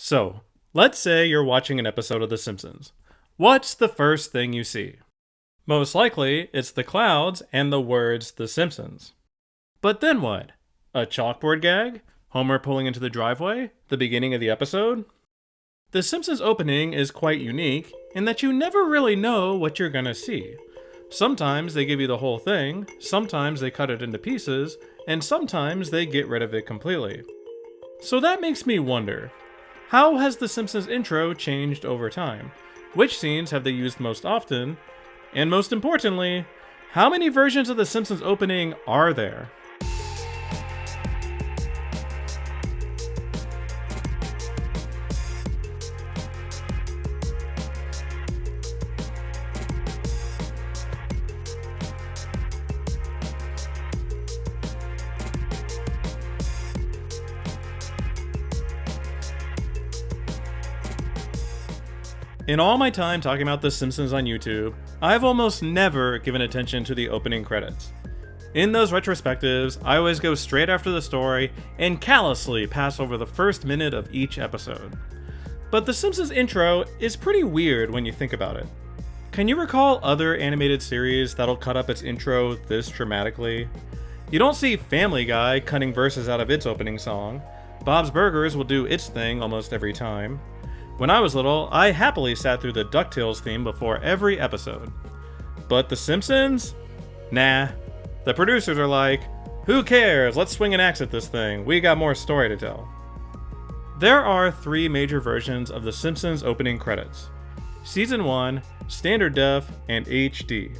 So, let's say you're watching an episode of The Simpsons. What's the first thing you see? Most likely, it's the clouds and the words The Simpsons. But then what? A chalkboard gag? Homer pulling into the driveway? The beginning of the episode? The Simpsons opening is quite unique in that you never really know what you're gonna see. Sometimes they give you the whole thing, sometimes they cut it into pieces, and sometimes they get rid of it completely. So that makes me wonder, how has The Simpsons intro changed over time? Which scenes have they used most often? And most importantly, how many versions of The Simpsons opening are there? In all my time talking about The Simpsons on YouTube, I've almost never given attention to the opening credits. In those retrospectives, I always go straight after the story and callously pass over the first minute of each episode. But The Simpsons intro is pretty weird when you think about it. Can you recall other animated series that'll cut up its intro this dramatically? You don't see Family Guy cutting verses out of its opening song. Bob's Burgers will do its thing almost every time. When I was little, I happily sat through the DuckTales theme before every episode. But The Simpsons? Nah. The producers are like, who cares? Let's swing an axe at this thing. We got more story to tell. There are three major versions of The Simpsons opening credits. Season 1, Standard Def, and HD.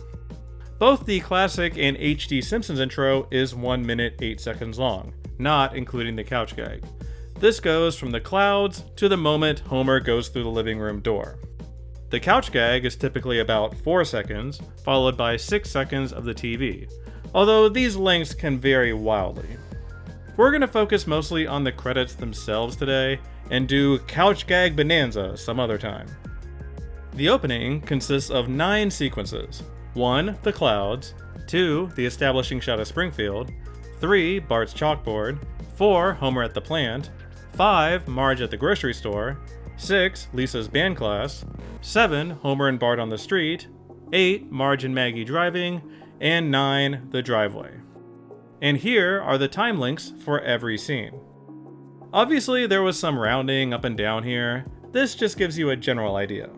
Both the classic and HD Simpsons intro is 1 minute 8 seconds long, not including the couch gag. This goes from the clouds to the moment Homer goes through the living room door. The couch gag is typically about 4 seconds, followed by 6 seconds of the TV, although these lengths can vary wildly. We're going to focus mostly on the credits themselves today, and do couch gag bonanza some other time. The opening consists of 9 sequences. 1. The clouds. 2. The establishing shot of Springfield. 3. Bart's chalkboard. 4. Homer at the plant. 5. Marge at the grocery store. 6. Lisa's band class. 7. Homer and Bart on the street. 8. Marge and Maggie driving. And 9. The driveway. And here are the time links for every scene. Obviously, there was some rounding up and down here. This just gives you a general idea.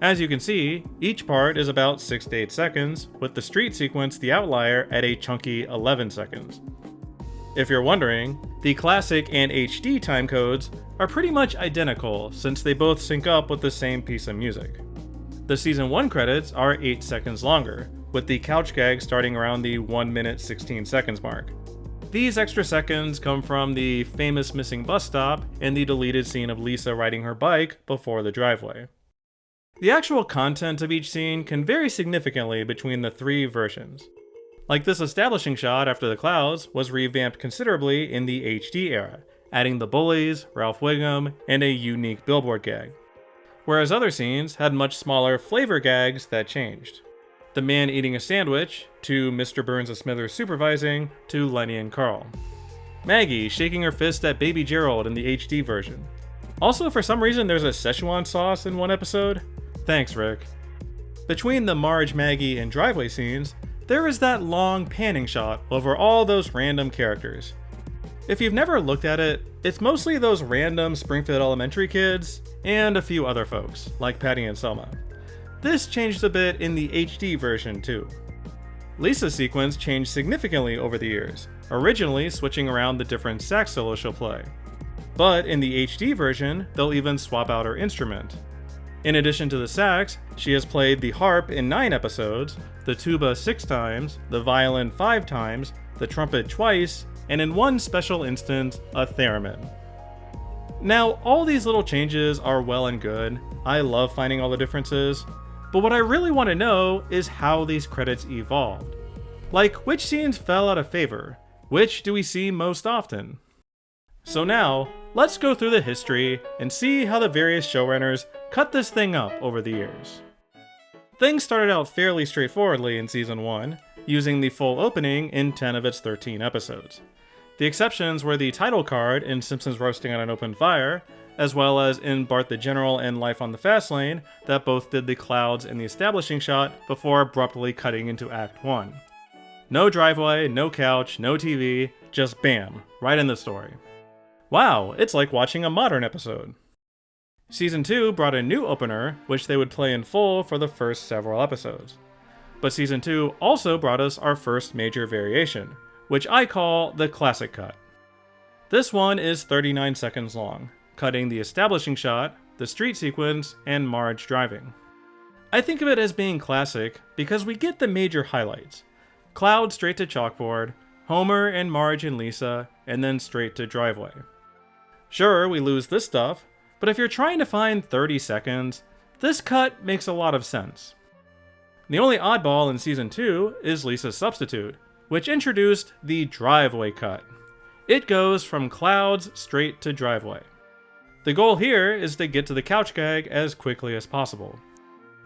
As you can see, each part is about 6 to 8 seconds, with the street sequence the outlier at a chunky 11 seconds. If you're wondering, the classic and HD timecodes are pretty much identical since they both sync up with the same piece of music. The Season 1 credits are 8 seconds longer, with the couch gag starting around the 1 minute 16 seconds mark. These extra seconds come from the famous missing bus stop and the deleted scene of Lisa riding her bike before the driveway. The actual content of each scene can vary significantly between the three versions. Like this establishing shot after the clouds was revamped considerably in the HD era, adding the bullies, Ralph Wiggum, and a unique billboard gag. Whereas other scenes had much smaller flavor gags that changed. The man eating a sandwich, to Mr. Burns of Smithers supervising, to Lenny and Carl. Maggie shaking her fist at Baby Gerald in the HD version. Also, for some reason, there's a Szechuan sauce in one episode. Thanks, Rick. Between the Marge, Maggie, and driveway scenes, there is that long panning shot over all those random characters. If you've never looked at it, it's mostly those random Springfield Elementary kids, and a few other folks, like Patty and Selma. This changed a bit in the HD version too. Lisa's sequence changed significantly over the years, originally switching around the different sax solos she'll play. But in the HD version, they'll even swap out her instrument. In addition to the sax, she has played the harp in 9 episodes, the tuba 6 times, the violin 5 times, the trumpet twice, and in one special instance, a theremin. Now, all these little changes are well and good. I love finding all the differences. But what I really want to know is how these credits evolved. Like, which scenes fell out of favor? Which do we see most often? So now, let's go through the history and see how the various showrunners cut this thing up over the years. Things started out fairly straightforwardly in Season 1, using the full opening in 10 of its 13 episodes. The exceptions were the title card in Simpsons Roasting on an Open Fire, as well as in Bart the General and Life on the Fast Lane, that both did the clouds and the establishing shot before abruptly cutting into Act 1. No driveway, no couch, no TV, just bam, right in the story. Wow, it's like watching a modern episode. Season 2 brought a new opener, which they would play in full for the first several episodes. But Season 2 also brought us our first major variation, which I call the Classic Cut. This one is 39 seconds long, cutting the establishing shot, the street sequence, and Marge driving. I think of it as being classic because we get the major highlights. Cloud straight to chalkboard, Homer and Marge and Lisa, and then straight to driveway. Sure, we lose this stuff, but if you're trying to find 30 seconds, this cut makes a lot of sense. The only oddball in Season 2 is Lisa's Substitute, which introduced the driveway cut. It goes from clouds straight to driveway. The goal here is to get to the couch gag as quickly as possible.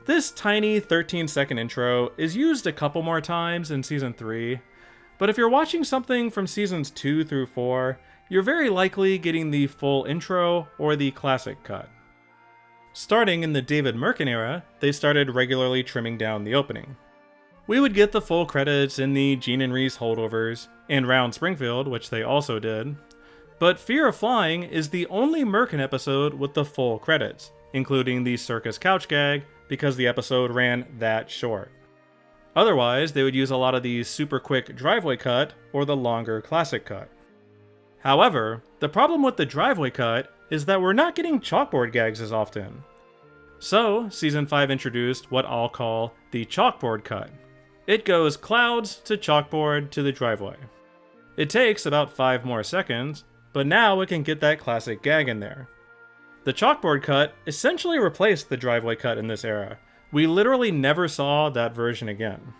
This tiny 13-second intro is used a couple more times in Season 3, but if you're watching something from Seasons 2 through 4, you're very likely getting the full intro or the classic cut. Starting in the David Merkin era, they started regularly trimming down the opening. We would get the full credits in the Gene and Reese holdovers, and Round Springfield, which they also did. But Fear of Flying is the only Merkin episode with the full credits, including the circus couch gag, because the episode ran that short. Otherwise, they would use a lot of the super quick driveway cut or the longer classic cut. However, the problem with the driveway cut is that we're not getting chalkboard gags as often. So, Season 5 introduced what I'll call the chalkboard cut. It goes clouds to chalkboard to the driveway. It takes about 5 more seconds, but now it can get that classic gag in there. The chalkboard cut essentially replaced the driveway cut in this era. We literally never saw that version again.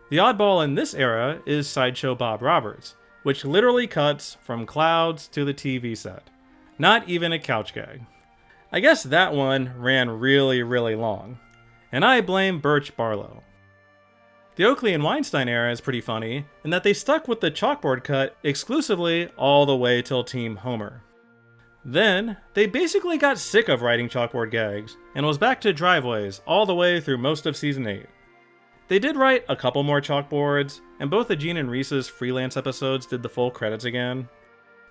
The oddball in this era is Sideshow Bob Roberts, which literally cuts from clouds to the TV set. Not even a couch gag. I guess that one ran really long, and I blame Birch Barlow. The Oakley and Weinstein era is pretty funny in that they stuck with the chalkboard cut exclusively all the way till Team Homer. Then, they basically got sick of writing chalkboard gags, and was back to driveways all the way through most of Season 8. They did write a couple more chalkboards, and both the Gene and Reese's freelance episodes did the full credits again.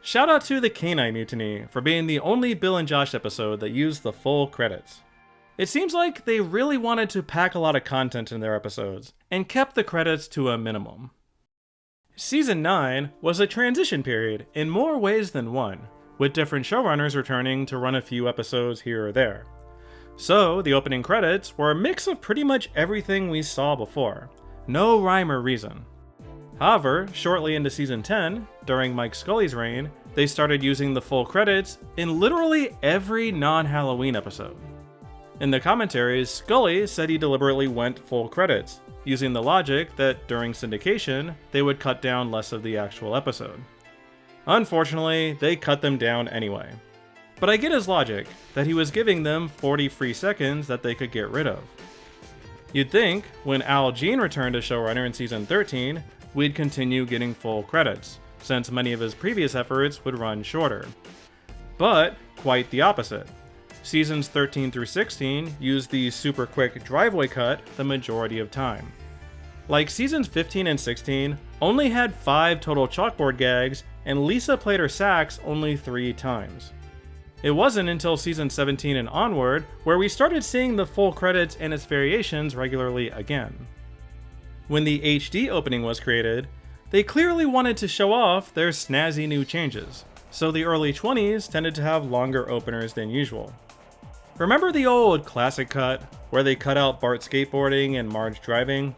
Shout out to the Canine Mutiny for being the only Bill and Josh episode that used the full credits. It seems like they really wanted to pack a lot of content in their episodes, and kept the credits to a minimum. Season 9 was a transition period in more ways than one, with different showrunners returning to run a few episodes here or there. So, the opening credits were a mix of pretty much everything we saw before. No rhyme or reason. However, shortly into Season 10, during Mike Scully's reign, they started using the full credits in literally every non-Halloween episode. In the commentaries, Scully said he deliberately went full credits, using the logic that during syndication, they would cut down less of the actual episode. Unfortunately, they cut them down anyway. But I get his logic, that he was giving them 40 free seconds that they could get rid of. You'd think, when Al Jean returned as showrunner in Season 13, we'd continue getting full credits, since many of his previous efforts would run shorter. But, quite the opposite. Seasons 13 through 16 used the super quick driveway cut the majority of time. Like Seasons 15 and 16 only had 5 total chalkboard gags, and Lisa played her sax only 3 times. It wasn't until Season 17 and onward where we started seeing the full credits and its variations regularly again. When the HD opening was created, they clearly wanted to show off their snazzy new changes, so the early 20s tended to have longer openers than usual. Remember the old classic cut, where they cut out Bart skateboarding and Marge driving?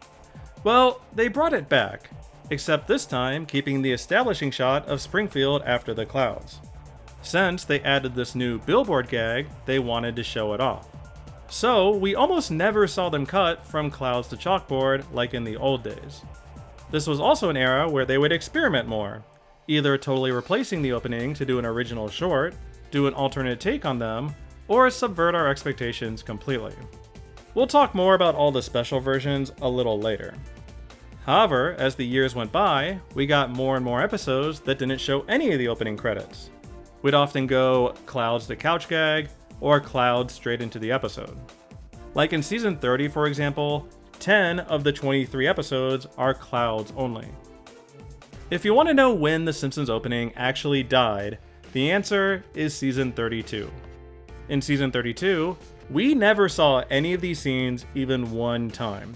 Well, they brought it back, except this time keeping the establishing shot of Springfield after the clouds. Since they added this new billboard gag, they wanted to show it off. So, we almost never saw them cut from clouds to chalkboard like in the old days. This was also an era where they would experiment more, either totally replacing the opening to do an original short, do an alternate take on them, or subvert our expectations completely. We'll talk more about all the special versions a little later. However, as the years went by, we got more and more episodes that didn't show any of the opening credits. We'd often go clouds to couch gag, or clouds straight into the episode. Like in season 30, for example, 10 of the 23 episodes are clouds only. If you want to know when the Simpsons opening actually died, the answer is season 32. In season 32, we never saw any of these scenes even one time.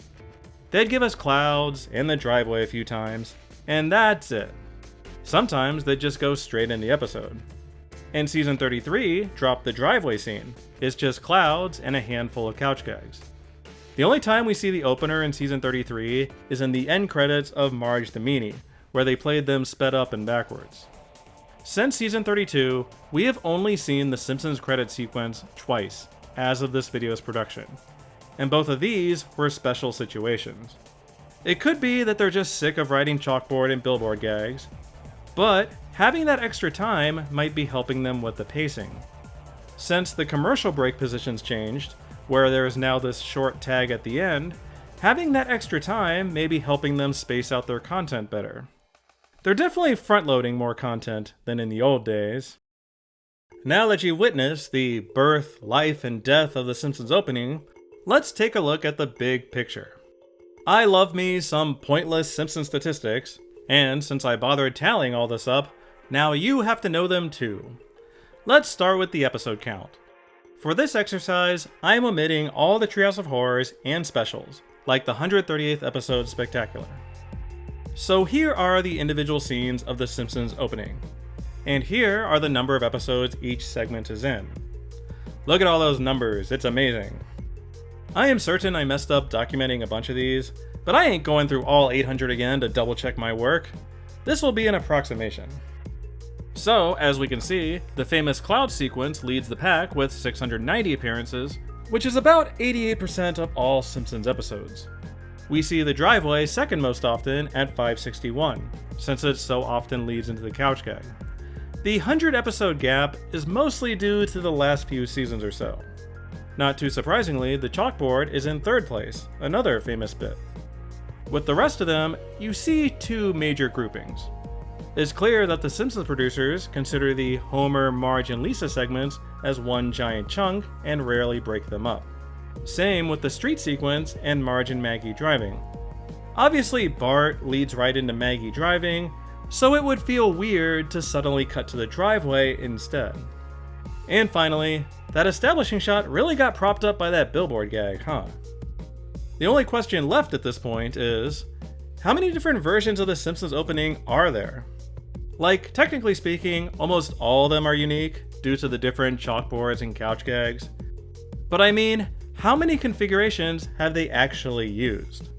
They'd give us clouds and the driveway a few times, and that's it. Sometimes they'd just go straight in the episode. And season 33 dropped the driveway scene. It's just clouds and a handful of couch gags. The only time we see the opener in season 33 is in the end credits of Marge the Meanie, where they played them sped up and backwards. Since season 32, we have only seen the Simpsons credit sequence twice, as of this video's production. And both of these were special situations. It could be that they're just sick of writing chalkboard and billboard gags, but having that extra time might be helping them with the pacing. Since the commercial break positions changed, where there is now this short tag at the end, having that extra time may be helping them space out their content better. They're definitely front-loading more content than in the old days. Now that you've witnessed the birth, life, and death of the Simpsons opening, let's take a look at the big picture. I love me some pointless Simpsons statistics, and since I bothered tallying all this up, now you have to know them too. Let's start with the episode count. For this exercise, I am omitting all the Treehouse of Horrors and specials, like the 138th episode Spectacular. So here are the individual scenes of The Simpsons opening. And here are the number of episodes each segment is in. Look at all those numbers, it's amazing. I am certain I messed up documenting a bunch of these, but I ain't going through all 800 again to double check my work. This will be an approximation. So, as we can see, the famous cloud sequence leads the pack with 690 appearances, which is about 88% of all Simpsons episodes. We see the driveway second most often at 561, since it so often leads into the couch gag. The 100 episode gap is mostly due to the last few seasons or so. Not too surprisingly, the chalkboard is in third place, another famous bit. With the rest of them, you see two major groupings. It's clear that the Simpsons producers consider the Homer, Marge, and Lisa segments as one giant chunk and rarely break them up. Same with the street sequence and Marge and Maggie driving. Obviously, Bart leads right into Maggie driving, so it would feel weird to suddenly cut to the driveway instead. And finally, that establishing shot really got propped up by that billboard gag, huh? The only question left at this point is, how many different versions of the Simpsons opening are there? Like, technically speaking, almost all of them are unique due to the different chalkboards and couch gags. But I mean, how many configurations have they actually used?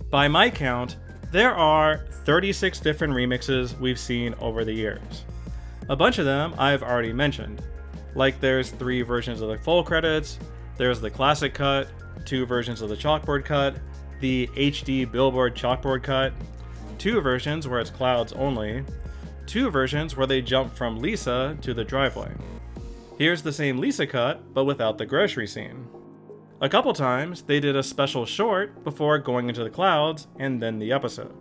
By my count, there are 36 different remixes we've seen over the years. A bunch of them I've already mentioned. Like there's 3 versions of the full credits, there's the classic cut, 2 versions of the chalkboard cut, the HD billboard chalkboard cut, 2 versions where it's clouds only, 2 versions where they jump from Lisa to the driveway. Here's the same Lisa cut, but without the grocery scene. A couple times, they did a special short before going into the clouds and then the episode.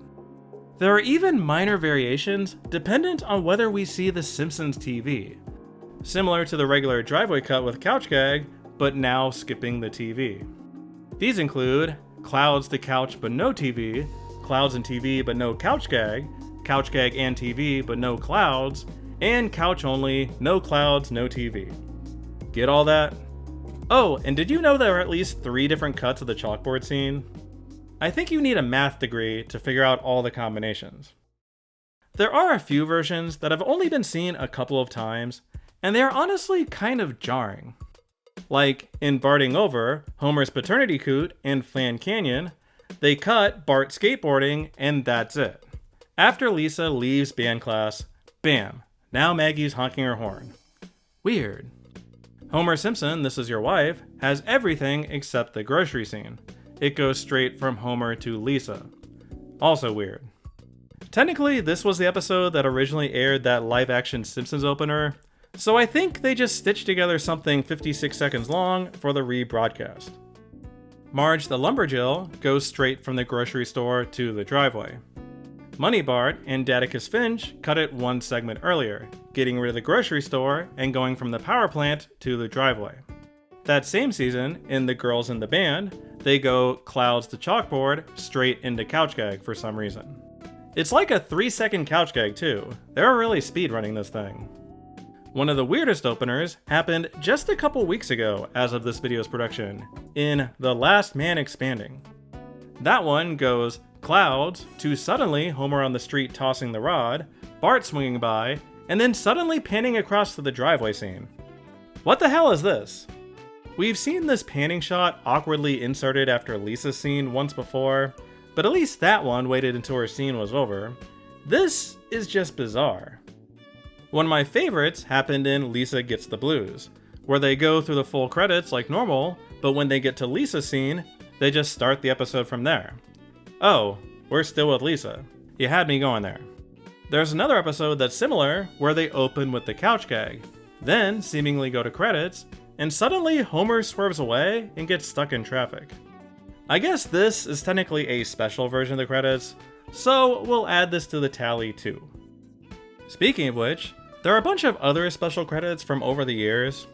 There are even minor variations dependent on whether we see the Simpsons TV. Similar to the regular driveway cut with couch gag, but now skipping the TV. These include clouds to couch but no TV, clouds and TV but no couch gag and TV but no clouds, and couch only, no clouds, no TV. Get all that? Oh, and did you know there are at least 3 different cuts of the chalkboard scene? I think you need a math degree to figure out all the combinations. There are a few versions that have only been seen a couple of times, and they are honestly kind of jarring. Like in Barting Over, Homer's paternity coot, and Flan Canyon, they cut Bart skateboarding and that's it. After Lisa leaves band class, bam, now Maggie's honking her horn. Weird. Homer Simpson, This Is Your Wife, has everything except the grocery scene. It goes straight from Homer to Lisa. Also weird. Technically, this was the episode that originally aired that live-action Simpsons opener, so I think they just stitched together something 56 seconds long for the rebroadcast. Marge the Lumberjill goes straight from the grocery store to the driveway. Money Bart and Atticus Finch cut it one segment earlier, getting rid of the grocery store and going from the power plant to the driveway. That same season, in The Girls in the Band, they go clouds to chalkboard straight into couch gag for some reason. It's like a 3-second couch gag too. They're really speedrunning this thing. One of the weirdest openers happened just a couple weeks ago as of this video's production, in The Last Man Expanding. That one goes clouds to suddenly Homer on the street tossing the rod, Bart swinging by, and then suddenly panning across to the driveway scene. What the hell is this? We've seen this panning shot awkwardly inserted after Lisa's scene once before, but at least that one waited until her scene was over. This is just bizarre. One of my favorites happened in Lisa Gets the Blues, where they go through the full credits like normal, but when they get to Lisa's scene, they just start the episode from there. Oh, we're still with Lisa. You had me going there. There's another episode that's similar, where they open with the couch gag, then seemingly go to credits, and suddenly Homer swerves away and gets stuck in traffic. I guess this is technically a special version of the credits, so we'll add this to the tally too. Speaking of which, there are a bunch of other special credits from over the years.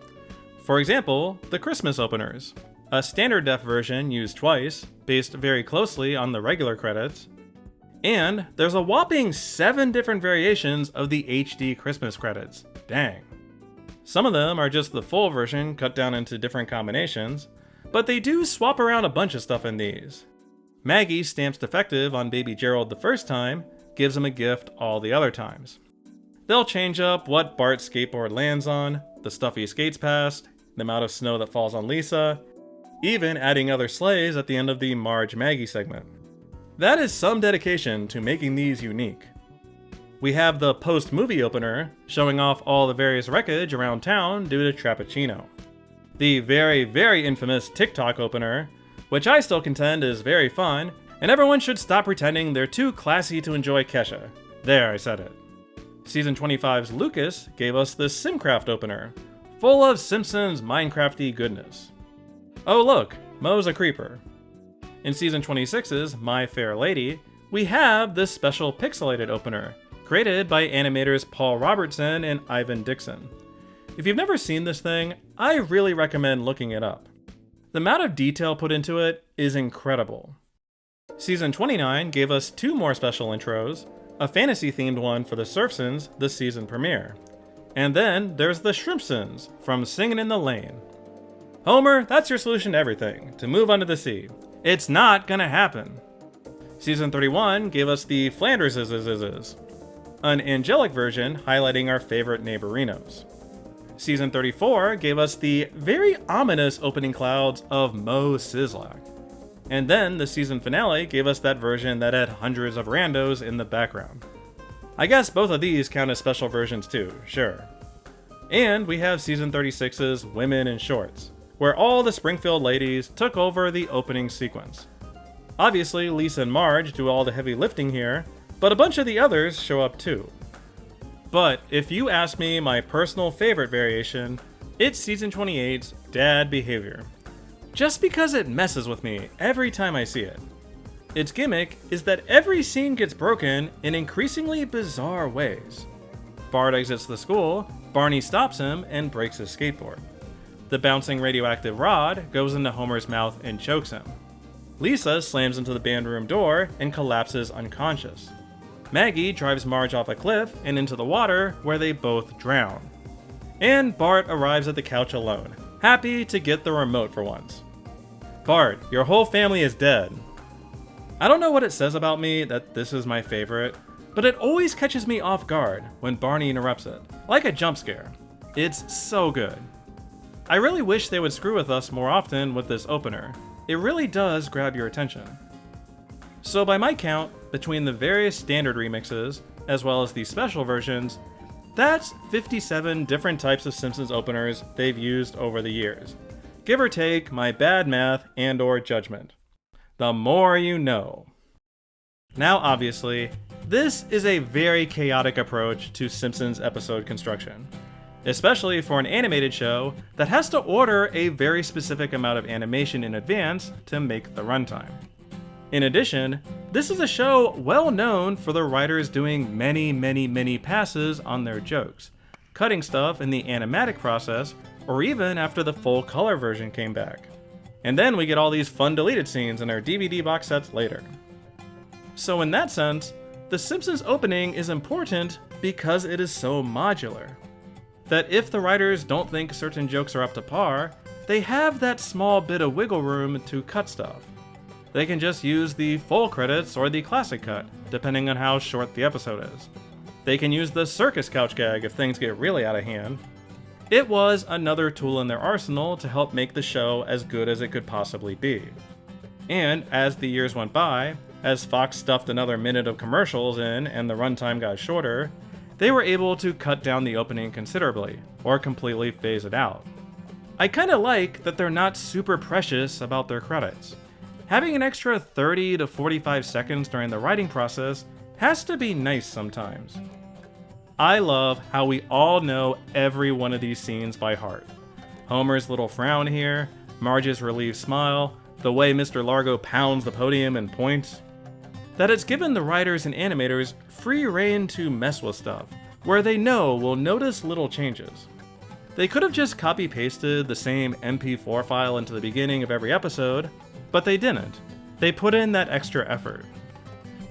For example, the Christmas openers, a standard def version used twice, based very closely on the regular credits. And there's a whopping 7 different variations of the HD Christmas credits. Dang. Some of them are just the full version cut down into different combinations, but they do swap around a bunch of stuff in these. Maggie stamps defective on baby Gerald the first time, gives him a gift all the other times. They'll change up what Bart's skateboard lands on, the stuff he skates past, the amount of snow that falls on Lisa, even adding other sleighs at the end of the Marge Maggie segment. That is some dedication to making these unique. We have the post-movie opener, showing off all the various wreckage around town due to Trappuccino. The very, very infamous TikTok opener, which I still contend is very fun, and everyone should stop pretending they're too classy to enjoy Kesha. There, I said it. Season 25's Lucas gave us the Simcraft opener, full of Simpsons Minecrafty goodness. Oh look, Moe's a creeper. In Season 26's My Fair Lady, we have this special pixelated opener, created by animators Paul Robertson and Ivan Dixon. If you've never seen this thing, I really recommend looking it up. The amount of detail put into it is incredible. Season 29 gave us 2 more special intros, a fantasy-themed one for the Surfsons, the season premiere. And then there's the Shrimpsons from Singin' in the Lane. Homer, that's your solution to everything, to move under the sea. It's not gonna happen. Season 31 gave us the Flanderses, an angelic version highlighting our favorite neighborinos. Season 34 gave us the very ominous opening clouds of Mo Sislak. And then the season finale gave us that version that had hundreds of randos in the background. I guess both of these count as special versions too, sure. And we have season 36's Women in Shorts, where all the Springfield ladies took over the opening sequence. Obviously, Lisa and Marge do all the heavy lifting here, but a bunch of the others show up too. But if you ask me my personal favorite variation, it's season 28's Dad Behavior. Just because it messes with me every time I see it. Its gimmick is that every scene gets broken in increasingly bizarre ways. Bart exits the school, Barney stops him and breaks his skateboard. The bouncing radioactive rod goes into Homer's mouth and chokes him. Lisa slams into the band room door and collapses unconscious. Maggie drives Marge off a cliff and into the water, where they both drown. And Bart arrives at the couch alone, happy to get the remote for once. Bart, your whole family is dead. I don't know what it says about me that this is my favorite, but it always catches me off guard when Barney interrupts it, like a jump scare. It's so good. I really wish they would screw with us more often with this opener. It really does grab your attention. So by my count, between the various standard remixes, as well as the special versions, that's 57 different types of Simpsons openers they've used over the years. Give or take my bad math and or judgment. The more you know. Now obviously, this is a very chaotic approach to Simpsons episode construction, especially for an animated show that has to order a very specific amount of animation in advance to make the runtime. In addition, This is a show well known for the writers doing many passes on their jokes, cutting stuff in the animatic process, or even after the full color version came back. And then we get all these fun deleted scenes in our DVD box sets later. So in that sense, The Simpsons opening is important because it is so modular. That if the writers don't think certain jokes are up to par, they have that small bit of wiggle room to cut stuff. They can just use the full credits or the classic cut, depending on how short the episode is. They can use the circus couch gag if things get really out of hand. It was another tool in their arsenal to help make the show as good as it could possibly be. And as the years went by, as Fox stuffed another minute of commercials in and the runtime got shorter, they were able to cut down the opening considerably, or completely phase it out. I kinda like that they're not super precious about their credits. Having an extra 30 to 45 seconds during the writing process has to be nice sometimes. I love how we all know every one of these scenes by heart. Homer's little frown here, Marge's relieved smile, the way Mr. Largo pounds the podium and points. That it's given the writers and animators free rein to mess with stuff, where they know we'll notice little changes. They could have just copy-pasted the same MP4 file into the beginning of every episode, but they didn't. They put in that extra effort.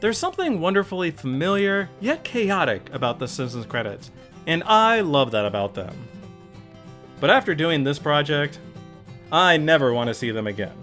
There's something wonderfully familiar, yet chaotic about the Simpsons credits, and I love that about them. But after doing this project, I never want to see them again.